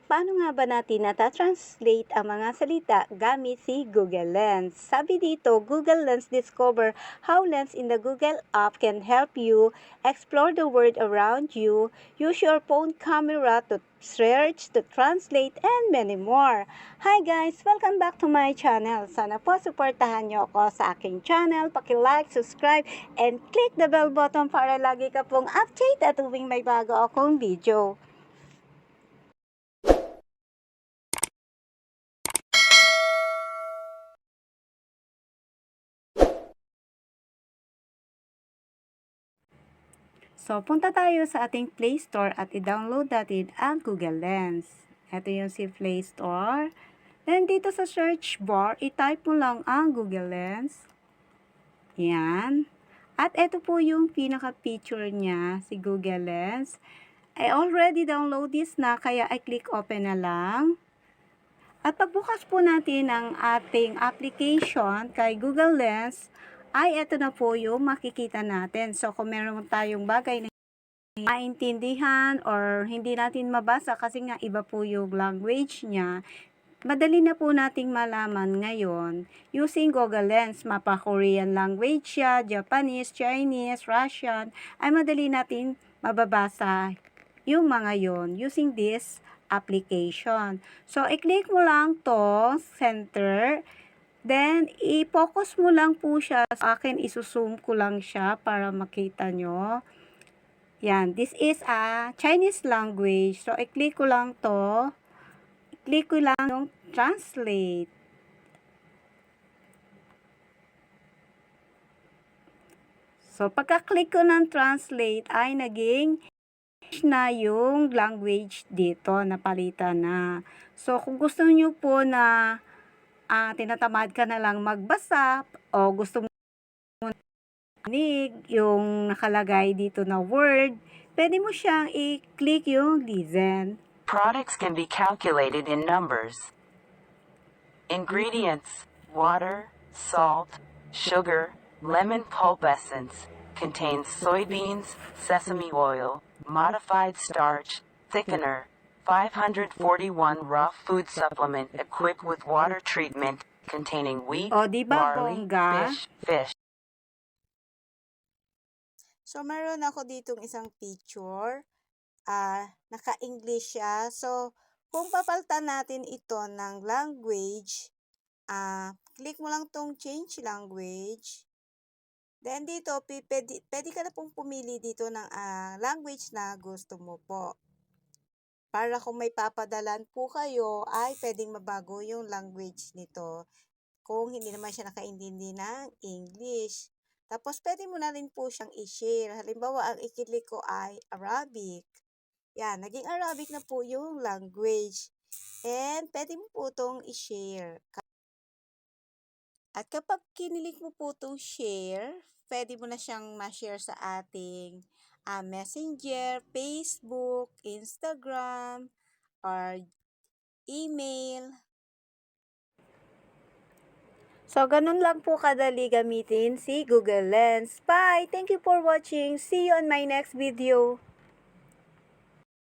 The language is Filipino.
Paano nga ba natin nata-translate ang mga salita gamit si Google Lens? Sabi dito, Google Lens discover how Lens in the Google app can help you explore the world around you, use your phone camera to search, to translate, and many more. Hi guys! Welcome back to my channel. Sana po suportahan nyo ako sa aking channel. Paki-like, subscribe, and click the bell button para lagi ka pong update at tuwing may bago akong video. So, punta tayo sa ating Play Store at i-download natin ang Google Lens. Ito yung si Play Store. Then, dito sa search bar, i-type mo lang ang Google Lens. Yan. At ito po yung pinaka-picture niya, si Google Lens. I already download this na, kaya I click open na lang. At pagbukas po natin ang ating application kay Google Lens, ay ito na po yung makikita natin. So, kung meron tayong bagay na maintindihan or hindi natin mabasa kasi nga iba po yung language niya, madali na po nating malaman ngayon using Google Lens. Mapa-Korean language siya, Japanese, Chinese, Russian, ay madali natin mababasa yung mga yon using this application. So, i-click mo lang to, center. Then, i-focus mo lang po siya. Sa akin, isusum ko lang siya para makita nyo. Yan, this is a Chinese language. So, i-click ko lang to. I-click ko lang yung translate. So, pagka-click ko ng translate, ay naging na yung language dito, napalitan na. So, kung gusto nyo po na tinatamad ka na lang magbasa o gusto mo yung nakalagay dito na word, pwede mo siyang i-click yung listen. Products can be calculated in numbers. Ingredients: water, salt, sugar, lemon pulp essence, contains soybeans, sesame oil, modified starch, thickener, 541 raw food supplement equipped with water treatment, containing wheat, O, diba, barley, bongga? fish. So, meron ako ditong isang picture. Naka-English siya. So, kung papalitan natin ito ng language, click mo lang tong change language. Then, dito, pwede ka na pong pumili dito ng language na gusto mo po. Para kung may papadalan po kayo, ay pwedeng mabago yung language nito kung hindi naman siya nakaintindi ng English. Tapos, pwede mo na rin po siyang i-share. Halimbawa, ang ikiklik ko ay Arabic. Yan, naging Arabic na po yung language. And, pwede mo po itong i-share. At kapag kinilik mo po itong share, pwede mo na siyang ma-share sa ating Messenger, Facebook, Instagram, or email. So, ganun lang po kadali gamitin si Google Lens. Bye! Thank you for watching. See you on my next video.